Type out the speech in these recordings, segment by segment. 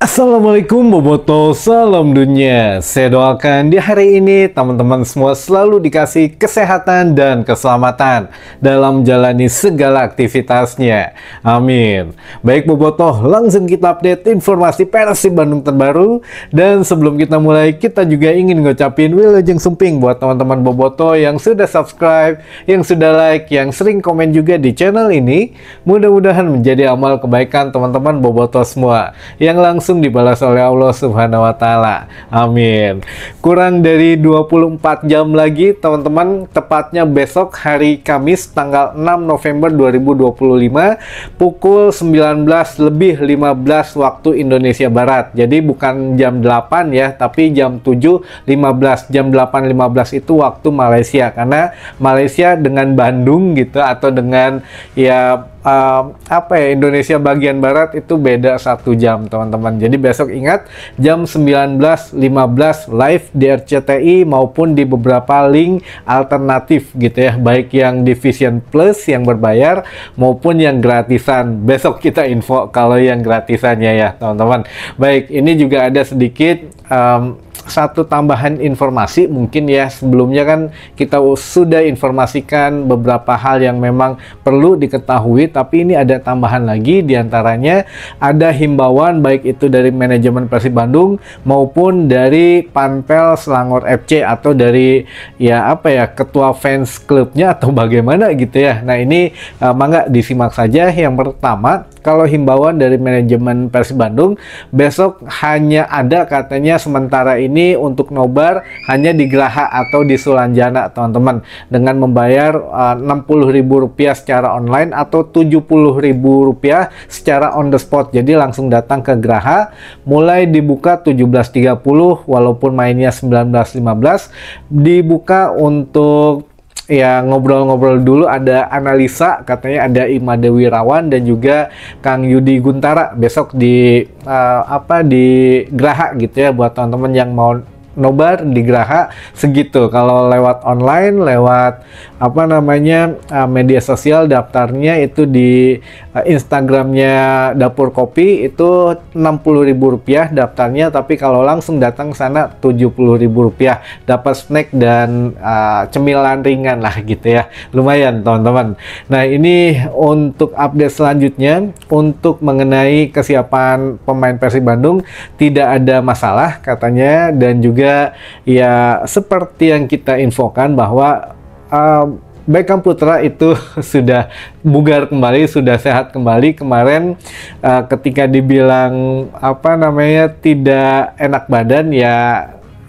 Assalamualaikum Boboto, salam dunia. Saya doakan di hari ini teman-teman semua selalu dikasih kesehatan dan keselamatan dalam menjalani segala aktivitasnya. Amin. Baik Boboto, langsung kita update informasi Persib Bandung terbaru. Dan sebelum kita mulai, kita juga ingin ngucapin Wilujeng Sumping buat teman-teman Boboto yang sudah subscribe, yang sudah like, yang sering komen juga di channel ini. Mudah-mudahan menjadi amal kebaikan teman-teman Boboto semua yang langsung dibalas oleh Allah Subhanahu wa Ta'ala. Amin. Kurang dari 24 jam lagi teman-teman, tepatnya besok hari Kamis tanggal 6 November 2025 pukul 19:15 waktu Indonesia Barat. Jadi bukan jam 8 ya, tapi jam 7:15. Jam 8:15 itu waktu Malaysia, karena Malaysia dengan Bandung gitu atau dengan Indonesia bagian barat itu beda 1 jam teman-teman. Jadi besok ingat jam 19:15 live di RCTI maupun di beberapa link alternatif gitu ya, baik yang di Vision Plus yang berbayar maupun yang gratisan. Besok kita info kalau yang gratisannya ya teman-teman. Baik, ini juga ada sedikit satu tambahan informasi mungkin ya. Sebelumnya kan kita sudah informasikan beberapa hal yang memang perlu diketahui, tapi ini ada tambahan lagi, diantaranya ada himbauan baik itu dari manajemen Persib Bandung maupun dari Panpel Selangor FC atau dari ketua fans klubnya atau bagaimana gitu ya. Nah ini mangga disimak saja. Yang pertama, kalau himbauan dari manajemen Persib Bandung, besok hanya ada katanya sementara ini untuk nobar hanya di Geraha atau di Sulanjana teman-teman, dengan membayar Rp60.000 secara online atau Rp70.000 secara on the spot. Jadi langsung datang ke Geraha, mulai dibuka 17.30 walaupun mainnya 19.15, dibuka untuk ya ngobrol-ngobrol dulu, ada analisa, katanya ada Imade Wirawan dan juga Kang Yudi Guntara besok di di Geraha gitu ya, buat teman-teman yang mau nobar di Geraha segitu. Kalau lewat online, lewat media sosial, daftarnya itu di Instagramnya Dapur Kopi itu Rp60.000 daftarnya, tapi kalau langsung datang sana Rp70.000, dapat snack dan cemilan ringan lah gitu ya, lumayan teman-teman. Nah ini untuk update selanjutnya untuk mengenai kesiapan pemain Persib Bandung, tidak ada masalah katanya, dan juga ya seperti yang kita infokan bahwa Beckham Putra itu sudah bugar kembali, sudah sehat kembali. Kemarin ketika dibilang tidak enak badan ya,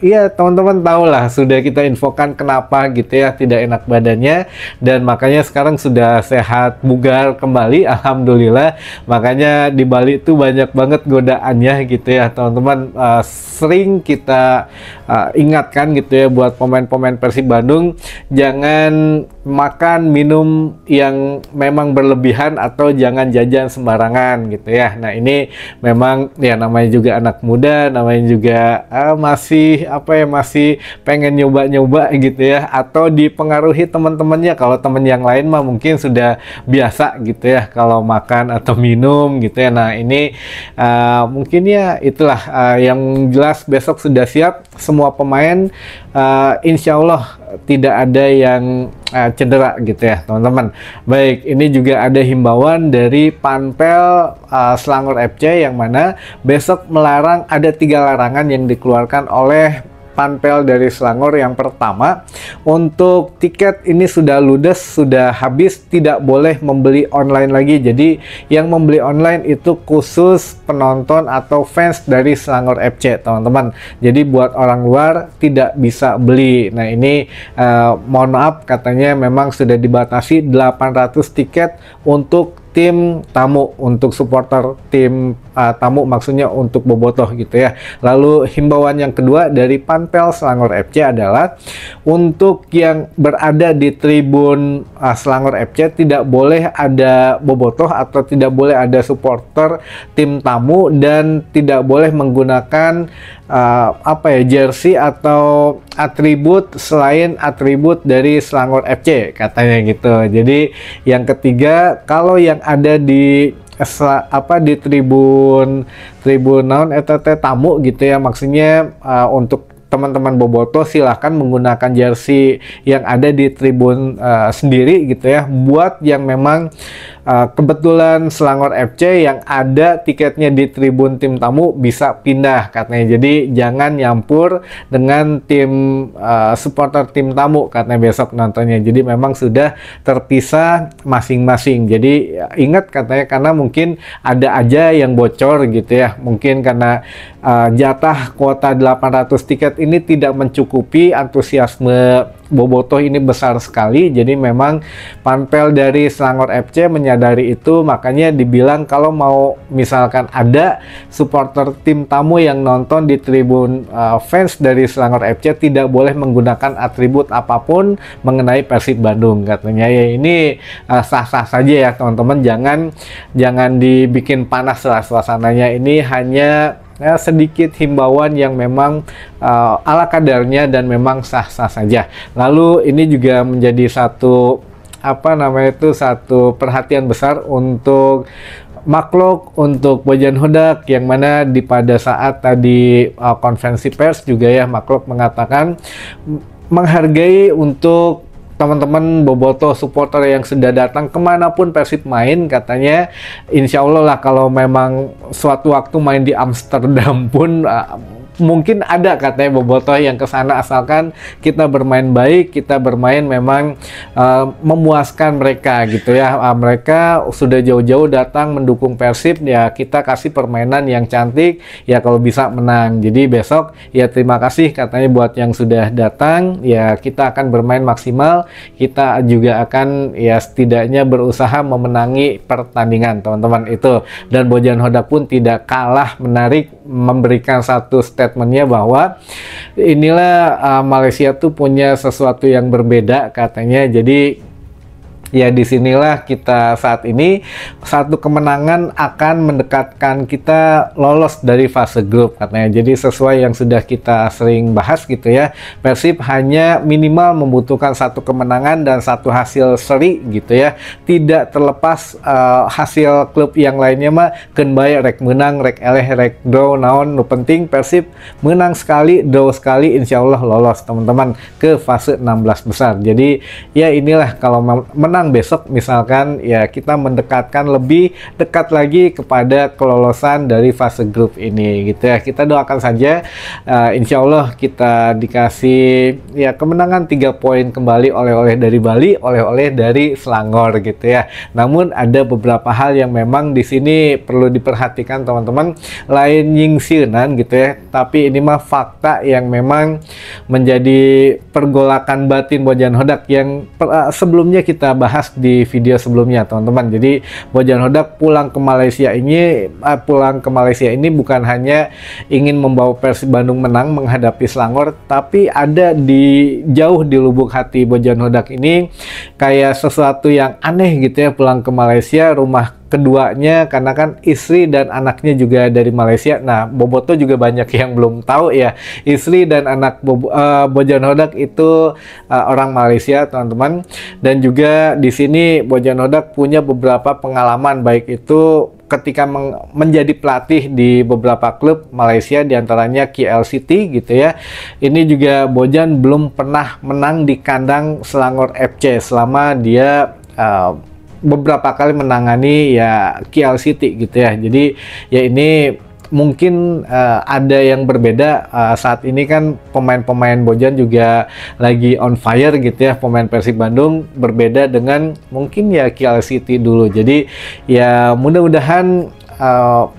iya teman-teman tahu lah, sudah kita infokan kenapa gitu ya tidak enak badannya, dan makanya sekarang sudah sehat bugar kembali, alhamdulillah. Makanya di Bali itu banyak banget godaannya gitu ya teman-teman. Sering kita ingatkan gitu ya buat pemain-pemain Persib Bandung, jangan makan minum yang memang berlebihan atau jangan jajan sembarangan gitu ya. Nah ini memang ya namanya juga anak muda, namanya juga masih pengen nyoba-nyoba gitu ya, atau dipengaruhi teman-temannya. Kalau teman yang lain mah mungkin sudah biasa gitu ya kalau makan atau minum gitu ya. Nah ini mungkin ya itulah yang jelas besok sudah siap semua pemain, insya Allah tidak ada yang cedera gitu ya teman-teman. Baik, ini juga ada himbauan dari Panpel Selangor FC yang mana besok melarang, ada 3 larangan yang dikeluarkan oleh Panpel dari Selangor. Yang pertama, untuk tiket ini sudah ludes, sudah habis, tidak boleh membeli online lagi. Jadi yang membeli online itu khusus penonton atau fans dari Selangor FC teman-teman. Jadi buat orang luar tidak bisa beli. Nah ini mohon maaf, katanya memang sudah dibatasi 800 tiket untuk tim tamu, untuk supporter tim tamu, maksudnya untuk bobotoh gitu ya. Lalu himbauan yang kedua dari Panpel Selangor FC adalah untuk yang berada di tribun Selangor FC tidak boleh ada bobotoh atau tidak boleh ada supporter tim tamu, dan tidak boleh menggunakan jersey atau atribut selain atribut dari Selangor FC katanya gitu. Jadi yang ketiga, kalau yang ada di di tribun naon eta teh tamu gitu ya, maksudnya untuk teman-teman bobotoh silahkan menggunakan jersey yang ada di tribun sendiri gitu ya. Buat yang memang kebetulan Selangor FC yang ada tiketnya di tribun tim tamu bisa pindah katanya. Jadi jangan nyampur dengan tim supporter tim tamu katanya besok nontonnya. Jadi memang sudah terpisah masing-masing. Jadi ingat katanya, karena mungkin ada aja yang bocor gitu ya. Mungkin karena jatah kuota 800 tiket ini tidak mencukupi, antusiasme bobotoh ini besar sekali. Jadi memang panpel dari Selangor FC menyadari itu, makanya dibilang kalau mau misalkan ada supporter tim tamu yang nonton di tribun fans dari Selangor FC tidak boleh menggunakan atribut apapun mengenai Persib Bandung katanya. Ya ini sah-sah saja ya teman-teman, jangan dibikin panas lah suasananya. Ini hanya sedikit himbauan yang memang ala kadarnya dan memang sah-sah saja. Lalu ini juga menjadi satu satu perhatian besar untuk Maklok, untuk Bojan Hodak, yang mana pada saat tadi konferensi pers juga ya Maklok mengatakan menghargai untuk teman-teman bobotoh supporter yang sudah datang kemanapun Persib main, katanya insya Allah lah kalau memang suatu waktu main di Amsterdam pun mungkin ada katanya bobotoh yang ke sana, asalkan kita bermain baik, kita bermain memang memuaskan mereka gitu ya. Mereka sudah jauh-jauh datang mendukung Persib, ya kita kasih permainan yang cantik ya, kalau bisa menang. Jadi besok ya terima kasih katanya buat yang sudah datang, ya kita akan bermain maksimal, kita juga akan ya setidaknya berusaha memenangi pertandingan teman-teman itu. Dan Bojan Hodak pun tidak kalah menarik memberikan satu statementnya bahwa inilah Malaysia tuh punya sesuatu yang berbeda katanya. Jadi ya disinilah kita saat ini, satu kemenangan akan mendekatkan kita lolos dari fase grup katanya. Jadi sesuai yang sudah kita sering bahas gitu ya, Persib hanya minimal membutuhkan satu kemenangan dan satu hasil seri gitu ya. Tidak terlepas hasil klub yang lainnya mah keun bae rek menang, rek eleh, rek draw naon, nu penting Persib menang sekali, draw sekali, insya Allah lolos teman-teman ke fase 16 besar. Jadi ya inilah kalau menang besok misalkan ya kita mendekatkan lebih dekat lagi kepada kelolosan dari fase grup ini gitu ya. Kita doakan saja insya Allah kita dikasih ya kemenangan 3 poin kembali, oleh-oleh dari Bali, oleh-oleh dari Selangor gitu ya. Namun ada beberapa hal yang memang di sini perlu diperhatikan teman-teman, lain nyingsieunan gitu ya, tapi ini mah fakta yang memang menjadi pergolakan batin Bojan Hodak yang sebelumnya kita bahas di video sebelumnya teman-teman. Jadi Bojan Hodak pulang ke Malaysia ini bukan hanya ingin membawa Persib Bandung menang menghadapi Selangor, tapi ada jauh di lubuk hati Bojan Hodak ini kayak sesuatu yang aneh gitu ya, pulang ke Malaysia, rumah keduanya karena kan istri dan anaknya juga dari Malaysia. Nah, bobotoh juga banyak yang belum tahu ya, istri dan anak Bojan Hodak itu orang Malaysia teman-teman. Dan juga di sini Bojan Hodak punya beberapa pengalaman, baik itu ketika menjadi pelatih di beberapa klub Malaysia, diantaranya KL City gitu ya. Ini juga Bojan belum pernah menang di kandang Selangor FC selama dia beberapa kali menangani ya KL City gitu ya. Jadi ya ini mungkin ada yang berbeda. Saat ini kan pemain-pemain Bojan juga lagi on fire gitu ya, pemain Persib Bandung, berbeda dengan mungkin ya KL City dulu. Jadi ya mudah-mudahan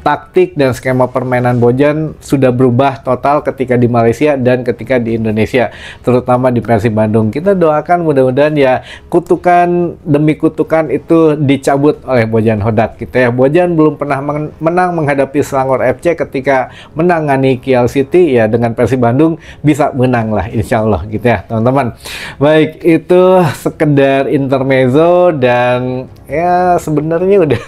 taktik dan skema permainan Bojan sudah berubah total ketika di Malaysia dan ketika di Indonesia, terutama di Persib Bandung. Kita doakan mudah-mudahan ya kutukan demi kutukan itu dicabut oleh Bojan Hodak gitu ya. Bojan belum pernah menang menghadapi Selangor FC, ketika menangani KL City ya dengan Persib Bandung bisa menang lah insya Allah gitu ya teman-teman. Baik, itu sekedar intermezzo dan ya sebenarnya udah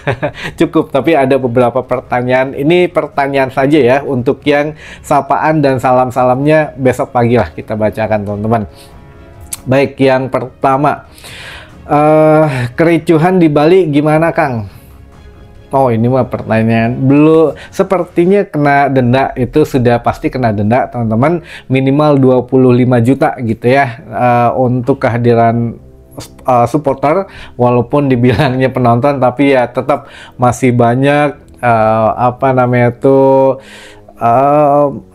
cukup, tapi ada beberapa pertanyaan. Ini pertanyaan saja ya, untuk yang sapaan dan salam-salamnya besok pagi lah kita bacakan teman-teman. Baik, yang pertama, kericuhan di Bali gimana Kang? Oh, ini mah pertanyaan belum, sepertinya kena denda, itu sudah pasti kena denda teman-teman, minimal 25 juta gitu ya, untuk kehadiran supporter, walaupun dibilangnya penonton tapi ya tetap masih banyak apa namanya tuh,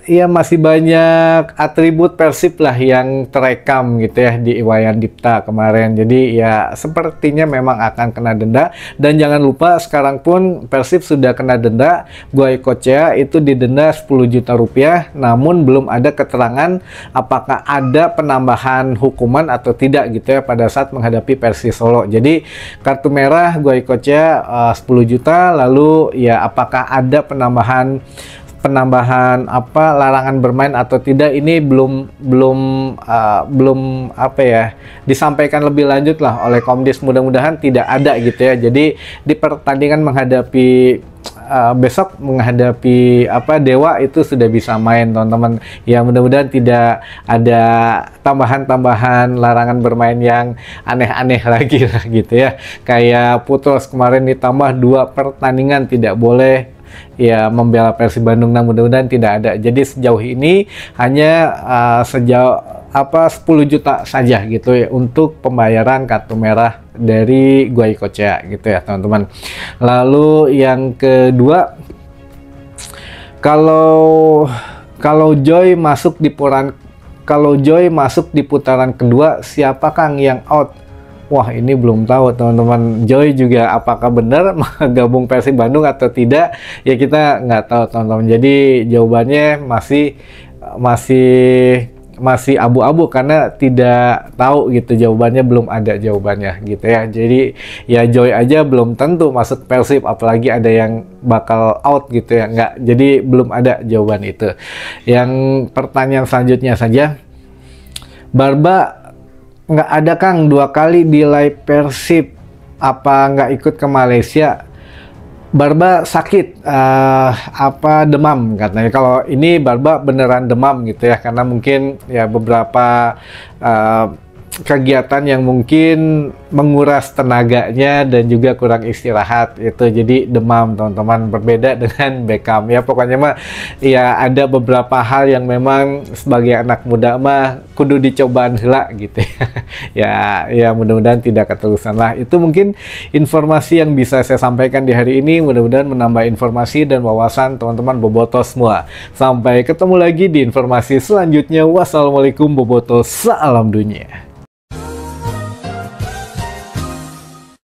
ya masih banyak atribut Persib lah yang terekam gitu ya di Iwayan Dipta kemarin. Jadi ya sepertinya memang akan kena denda. Dan jangan lupa sekarang pun Persib sudah kena denda. Goicoechea itu didenda 10 juta rupiah, namun belum ada keterangan apakah ada penambahan hukuman atau tidak gitu ya pada saat menghadapi Persis Solo. Jadi kartu merah Goicoechea 10 juta, lalu ya apakah ada penambahan apa larangan bermain atau tidak, ini belum apa ya, disampaikan lebih lanjut lah oleh Komdis. Mudah-mudahan tidak ada gitu ya. Jadi di pertandingan menghadapi besok menghadapi apa Dewa itu sudah bisa main teman-teman ya. Mudah-mudahan tidak ada tambahan larangan bermain yang aneh-aneh lagi lah gitu ya, kayak Putros kemarin ditambah 2 pertandingan tidak boleh ya membela Persib Bandung. Nah, mudah-mudahan tidak ada. Jadi sejauh ini hanya sejauh apa 10 juta saja gitu ya untuk pembayaran kartu merah dari Goicoechea gitu ya teman-teman. Lalu yang kedua, kalau Joy masuk di putaran kedua, siapa Kang yang out? Wah, ini belum tahu teman-teman. Joy juga apakah benar gabung Persib Bandung atau tidak, ya kita nggak tahu teman-teman. Jadi jawabannya masih abu-abu karena tidak tahu gitu, jawabannya belum ada jawabannya gitu ya. Jadi ya Joy aja belum tentu masuk Persib, apalagi ada yang bakal out gitu ya, nggak. Jadi belum ada jawaban itu. Yang pertanyaan selanjutnya saja, Barba nggak ada Kang 2 kali di live Persib, apa nggak ikut ke Malaysia? Barba sakit apa demam katanya. Kalau ini Barba beneran demam gitu ya, karena mungkin ya beberapa kegiatan yang mungkin menguras tenaganya dan juga kurang istirahat itu, jadi demam teman-teman, berbeda dengan Beckham ya. Pokoknya mah ya ada beberapa hal yang memang sebagai anak muda mah kudu dicobaan heula gitu ya mudah-mudahan tidak keterusan lah. Itu mungkin informasi yang bisa saya sampaikan di hari ini, mudah-mudahan menambah informasi dan wawasan teman-teman bobotos semua. Sampai ketemu lagi di informasi selanjutnya. Wassalamualaikum bobotos, salam dunia.